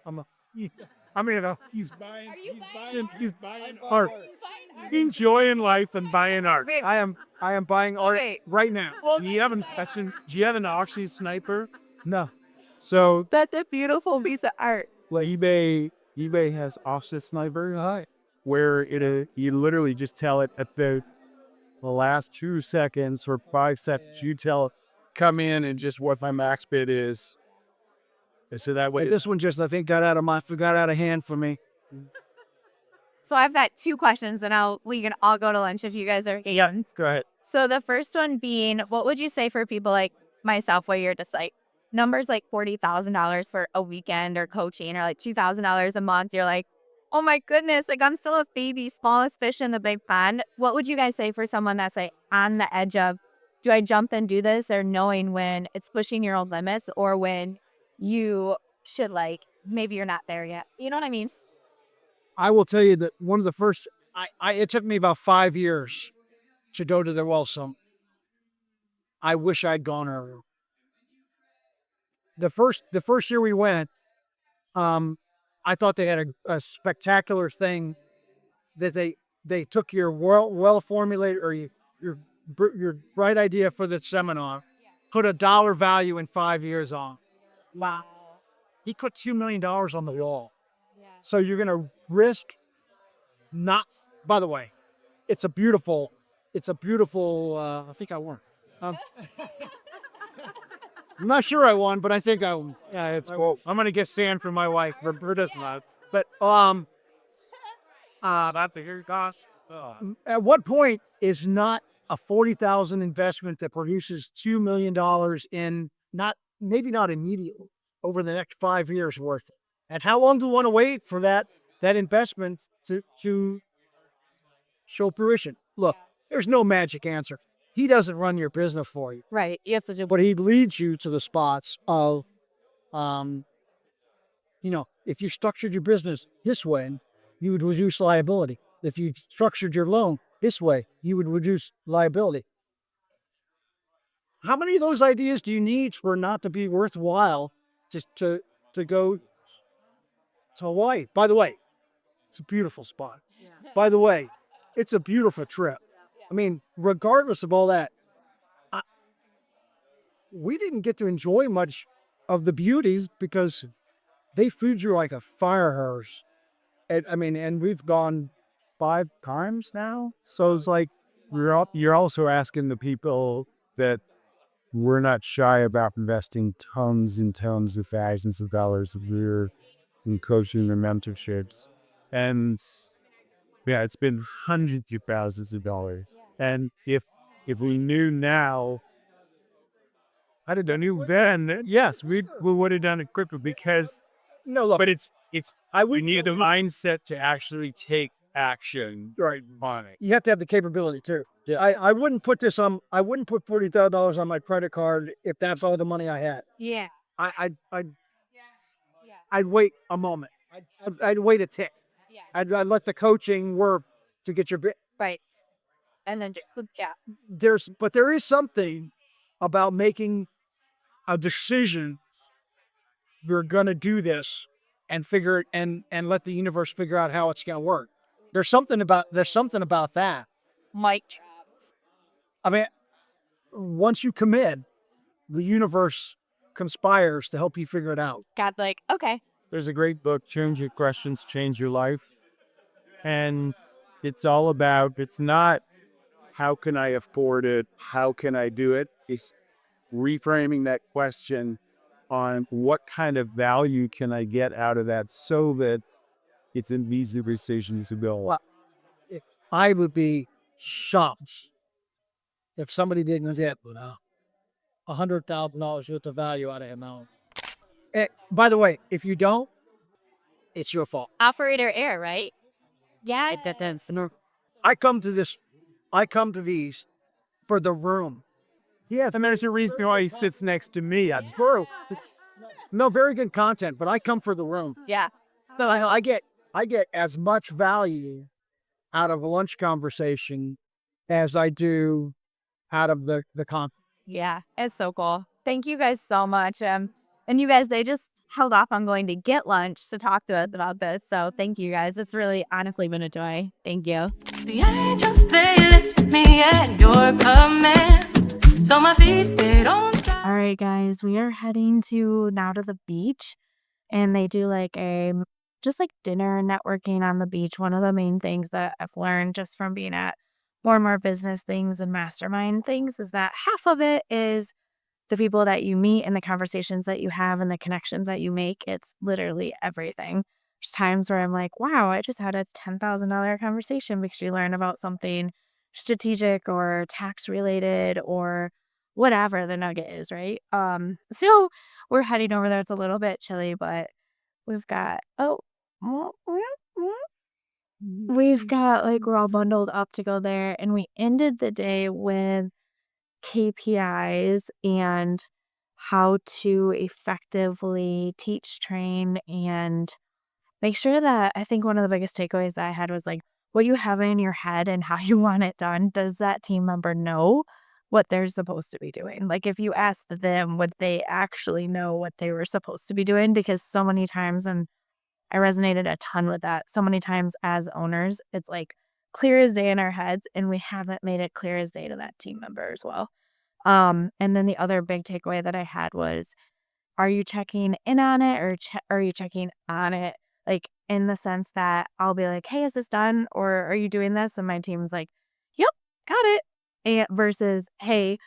[SPEAKER 5] He's buying art. Enjoying life and buying art. I am buying art right now. Do you have an auction sniper? No. So
[SPEAKER 1] That's a beautiful piece of art.
[SPEAKER 4] Well, eBay has offset sniper where you literally just tell it at the last 2 seconds or 5 seconds. You tell it, come in and just what my max bid is. And so that way,
[SPEAKER 5] this one just, I think, got out of hand for me.
[SPEAKER 1] So I've got two questions and we can all go to lunch if you guys are young.
[SPEAKER 4] go ahead.
[SPEAKER 1] So the first one being, what would you say for people like myself where you're just like numbers like $40,000 for a weekend or coaching or like $2,000 a month? You're like, Oh my goodness. Like I'm still a baby, smallest fish in the big pond. What would you guys say for someone that's like on the edge of, do I jump and do this, or knowing when it's pushing your own limits or when you should like, maybe you're not there yet. You know what I mean?
[SPEAKER 5] I will tell you that one of the first, it took me about 5 years to go to the well summit. I wish I'd gone earlier. The first year we went, I thought they had a spectacular thing that they took your well formulated or your bright idea for the seminar, put a dollar value in 5 years on.
[SPEAKER 1] Wow.
[SPEAKER 5] He put $2 million on the wall. So you're gonna risk not. By the way, it's a beautiful. I think I won. Um, I'm not sure I won, but I think I won. Yeah, it's cool. I'm gonna get sand from my wife. Roberta's not. But not the here cost. At what point is not a 40,000 investment that produces $2 million in maybe not immediately over the next 5 years worth it? And how long do we want to wait for that investment to show fruition? Look, there's no magic answer. He doesn't run your business for you,
[SPEAKER 1] Right. You have to do.
[SPEAKER 5] but he leads you to the spots of, if you structured your business this way, you would reduce liability. If you structured your loan this way, you would reduce liability. How many of those ideas do you need for it not to be worthwhile just to go to Hawaii? By the way, it's a beautiful spot. By the way, it's a beautiful trip. I mean, regardless of all that, we didn't get to enjoy much of the beauties because they feed you like a fire hose. And we've gone 5 times now. So it's like,
[SPEAKER 4] You're also asking the people that we're not shy about investing tons and tons of thousands of dollars a year in coaching and mentorships. And yeah, it's been hundreds of thousands of dollars. And if we knew now, I don't know, knew then, yes, we would have done it quicker because
[SPEAKER 5] no, look,
[SPEAKER 4] but we need the mindset to actually take action
[SPEAKER 5] right.
[SPEAKER 4] on it.
[SPEAKER 5] You have to have the capability too.
[SPEAKER 4] Yeah.
[SPEAKER 5] I wouldn't put I wouldn't put $40,000 on my credit card if that's all the money I had.
[SPEAKER 1] Yeah.
[SPEAKER 5] I'd wait a moment. I'd wait a tick. I'd let the coaching work to get your bit.
[SPEAKER 1] Right. And then, yeah.
[SPEAKER 5] There is something about making a decision. We're gonna do this and figure it and let the universe figure out how it's gonna work. There's something about that.
[SPEAKER 1] Mike.
[SPEAKER 5] I mean, once you commit, the universe conspires to help you figure it out.
[SPEAKER 1] God, like, okay.
[SPEAKER 4] There's a great book, Change Your Questions, Change Your Life. And it's all about, it's not how can I afford it? How can I do it? It's reframing that question on what kind of value can I get out of that so that it's an easy decision to go.
[SPEAKER 5] Well, I would be shocked if somebody didn't get $100,000 worth of value out of him now. By the way, if you don't, it's your fault.
[SPEAKER 1] Operator air, right? Yeah. It does.
[SPEAKER 5] I come to these for the room.
[SPEAKER 4] Yes, and there's a reason why he sits next to me. That's
[SPEAKER 5] True. No, very good content, but I come for the room.
[SPEAKER 1] Yeah.
[SPEAKER 5] So I get as much value out of a lunch conversation as I do out of the content.
[SPEAKER 1] Yeah. It's so cool. Thank you guys so much. And you guys, they just held off on going to get lunch to talk to us about this. So thank you guys. It's really honestly been a joy. Thank you.
[SPEAKER 2] The angels, they lift me at your command. So my feet, they don't stop.
[SPEAKER 1] All right, guys, we are heading now to the beach, and they do like just like dinner and networking on the beach. One of the main things that I've learned just from being at more and more business things and mastermind things is that half of it is the people that you meet and the conversations that you have and the connections that you make. It's literally everything. There's times where I'm like, wow, I just had a $10,000 conversation because you learn about something strategic or tax related or whatever the nugget is, right? So we're heading over there. It's a little bit chilly, but we've got We've got like we're all bundled up to go there, and we ended the day with KPIs and how to effectively teach, train, and make sure that I think one of the biggest takeaways that I had was like what you have in your head and how you want it done. Does that team member know what they're supposed to be doing? Like if you asked them, would they actually know what they were supposed to be doing? Because so many times, and I resonated a ton with that. So many times as owners, it's like clear as day in our heads, and we haven't made it clear as day to that team member as well. And then the other big takeaway that I had was, are you checking in on it or are you checking on it? Like in the sense that I'll be like, hey, is this done? Or are you doing this? And my team's like, yep, got it. And versus, hey,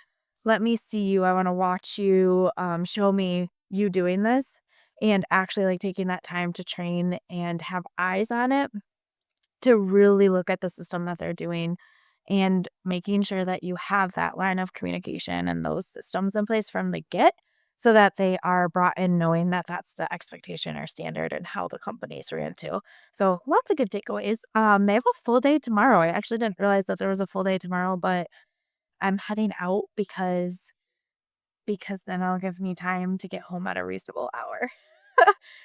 [SPEAKER 1] let me see you. I want to watch you show me you doing this, and actually like taking that time to train and have eyes on it to really look at the system that they're doing and making sure that you have that line of communication and those systems in place from the get so that they are brought in knowing that that's the expectation or standard and how the company's ran to. So lots of good takeaways. They have a full day tomorrow. I actually didn't realize that there was a full day tomorrow, but I'm heading out because then it'll give me time to get home at a reasonable hour.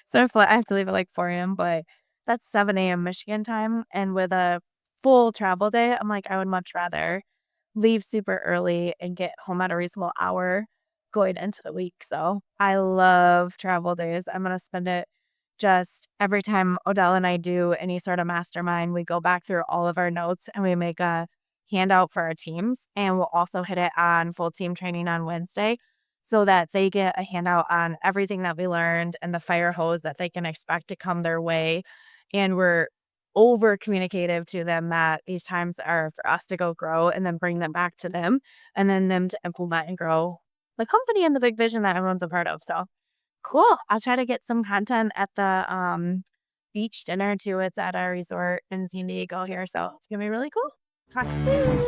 [SPEAKER 1] So I have to leave at like 4 a.m., but that's 7 a.m. Michigan time. And with a full travel day, I'm like, I would much rather leave super early and get home at a reasonable hour going into the week. So I love travel days. I'm going to spend it just every time Odell and I do any sort of mastermind, we go back through all of our notes and we make a handout for our teams. And we'll also hit it on full team training on Wednesday so that they get a handout on everything that we learned and the fire hose that they can expect to come their way. And we're over communicative to them that these times are for us to go grow and then bring them back to them and then them to implement and grow the company and the big vision that everyone's a part of. So cool. I'll try to get some content at the beach dinner too. It's at our resort in San Diego here. So it's gonna be really cool. Talk soon.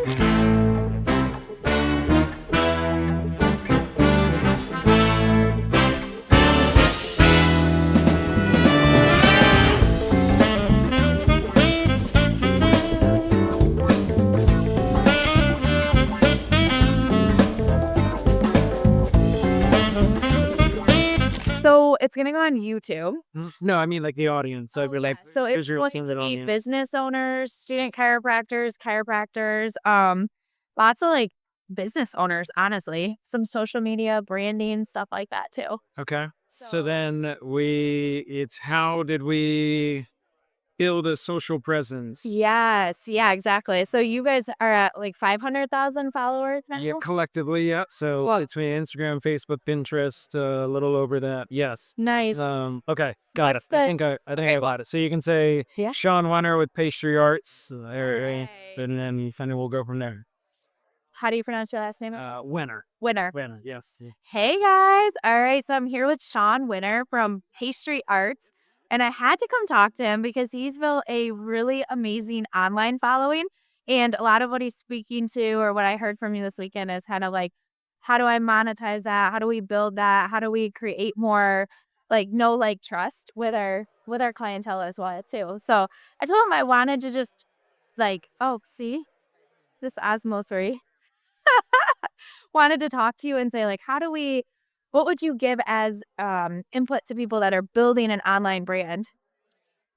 [SPEAKER 1] So it's gonna go on YouTube.
[SPEAKER 5] No, I mean like the audience. So I'd be like,
[SPEAKER 1] So it's
[SPEAKER 5] here's your
[SPEAKER 1] going
[SPEAKER 5] teams
[SPEAKER 1] to
[SPEAKER 5] of
[SPEAKER 1] be
[SPEAKER 5] audience.
[SPEAKER 1] business owners, student chiropractors, lots of like business owners, honestly. Some social media, branding, stuff like that too.
[SPEAKER 5] Okay. So
[SPEAKER 1] So
[SPEAKER 5] then it's how did we build a social presence?
[SPEAKER 1] yes, yeah, exactly. So you guys are at like 500,000 followers now?
[SPEAKER 5] Yeah, collectively, yeah. So between Instagram, Facebook, Pinterest, a little over that. Yes.
[SPEAKER 1] Nice.
[SPEAKER 5] Okay, got it.
[SPEAKER 1] What's the
[SPEAKER 5] I think I got it. So you can say
[SPEAKER 1] yeah?
[SPEAKER 5] Sean Winner with Pastry Arts, right?
[SPEAKER 1] Right.
[SPEAKER 5] And then kind of we'll go from there.
[SPEAKER 1] How do you pronounce your last name?
[SPEAKER 5] Winner,
[SPEAKER 1] Winner.
[SPEAKER 5] Winner. Yes. Yeah.
[SPEAKER 1] Hey guys. All right. So I'm here with Sean Winner from Pastry Arts. And I had to come talk to him because he's built a really amazing online following. And a lot of what he's speaking to, or what I heard from you this weekend, is kind of like, how do I monetize that? How do we build that? How do we create more like know, like, trust with our clientele as well too? So I told him I wanted to just like, oh, see this Osmo 3. Wanted to talk to you and say, like, what would you give as input to people that are building an online brand?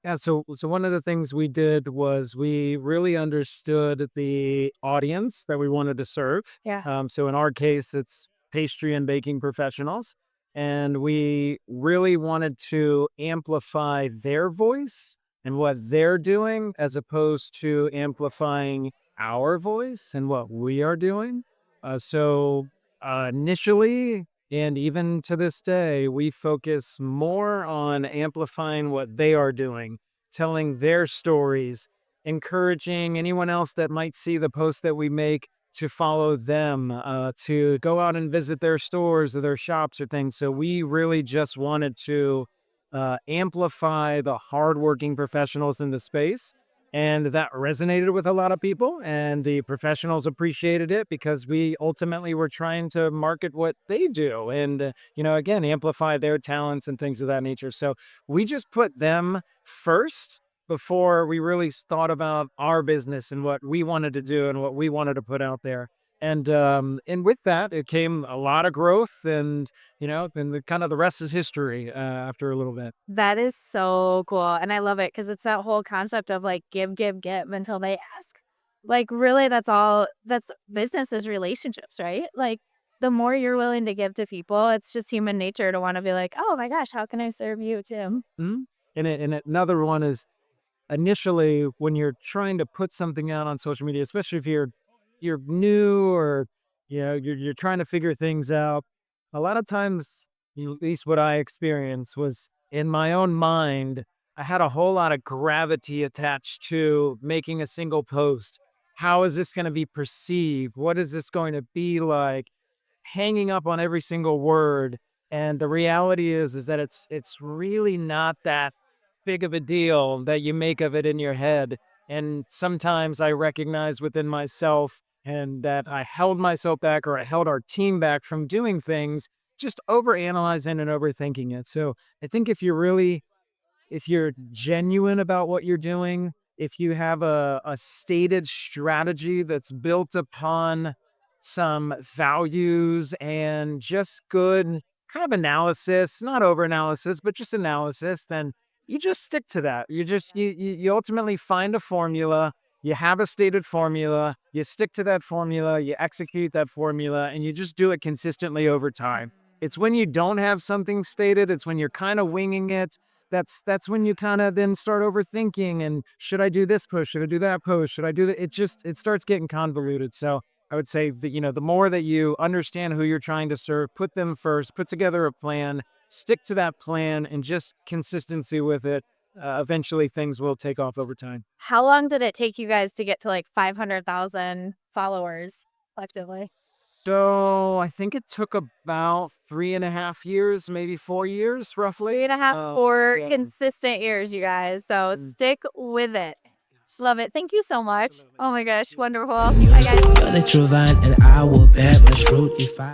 [SPEAKER 5] Yeah, so one of the things we did was we really understood the audience that we wanted to serve.
[SPEAKER 1] Yeah.
[SPEAKER 5] So in our case, it's pastry and baking professionals, and we really wanted to amplify their voice and what they're doing, as opposed to amplifying our voice and what we are doing. Initially, and even to this day, we focus more on amplifying what they are doing, telling their stories, encouraging anyone else that might see the post that we make to follow them, to go out and visit their stores or their shops or things. So we really just wanted to amplify the hardworking professionals in the space. And that resonated with a lot of people, and the professionals appreciated it because we ultimately were trying to market what they do and, again, amplify their talents and things of that nature. So we just put them first
[SPEAKER 6] before we really thought about our business and what we wanted to do and what we wanted to put out there. And with that, it came a lot of growth, and and the kind of the rest is history. After a little bit.
[SPEAKER 1] That is so cool, and I love it because it's that whole concept of, like, give, give, give until they ask. Like, really, that's business is relationships, right? Like, the more you're willing to give to people, it's just human nature to wanna be like, "Oh my gosh, how can I serve you too?"
[SPEAKER 6] Mhm. And another one is initially when you're trying to put something out on social media, especially if you're new or you're trying to figure things out. A lot of times, at least what I experienced was in my own mind, I had a whole lot of gravity attached to making a single post. How is this going to be perceived? What is this going to be like? Hanging up on every single word. And the reality is that it's really not that big of a deal that you make of it in your head. And sometimes I recognize within myself and that I held myself back or I held our team back from doing things, just overanalyzing and overthinking it. So I think if you're genuine about what you're doing, if you have a stated strategy that's built upon some values and just good kind of analysis, not over analysis, but just analysis, then you just stick to that. You ultimately find a formula. You have a stated formula. You stick to that formula. You execute that formula, and you just do it consistently over time. It's when you don't have something stated. It's when you're kind of winging it, that's when you kind of then start overthinking and should I do this post? Should I do that post? Should I do that? It starts getting convoluted. So I would say that, the more that you understand who you're trying to serve, put them first, put together a plan, stick to that plan, and just consistency with it. Eventually things will take off over time.
[SPEAKER 1] How long did it take you guys to get to, like, 500,000 followers collectively?
[SPEAKER 6] So I think it took about 3.5 years, maybe 4 years, roughly.
[SPEAKER 1] 3.5, 4
[SPEAKER 6] Yeah.
[SPEAKER 1] consistent years, you guys, so
[SPEAKER 6] Mm.
[SPEAKER 1] stick with it.
[SPEAKER 6] Yes.
[SPEAKER 1] Love it. Thank you so much.
[SPEAKER 6] Absolutely.
[SPEAKER 1] Oh my gosh, wonderful.
[SPEAKER 2] You're
[SPEAKER 1] Bye, guys.
[SPEAKER 2] the true vine, and I will bear much fruit if I.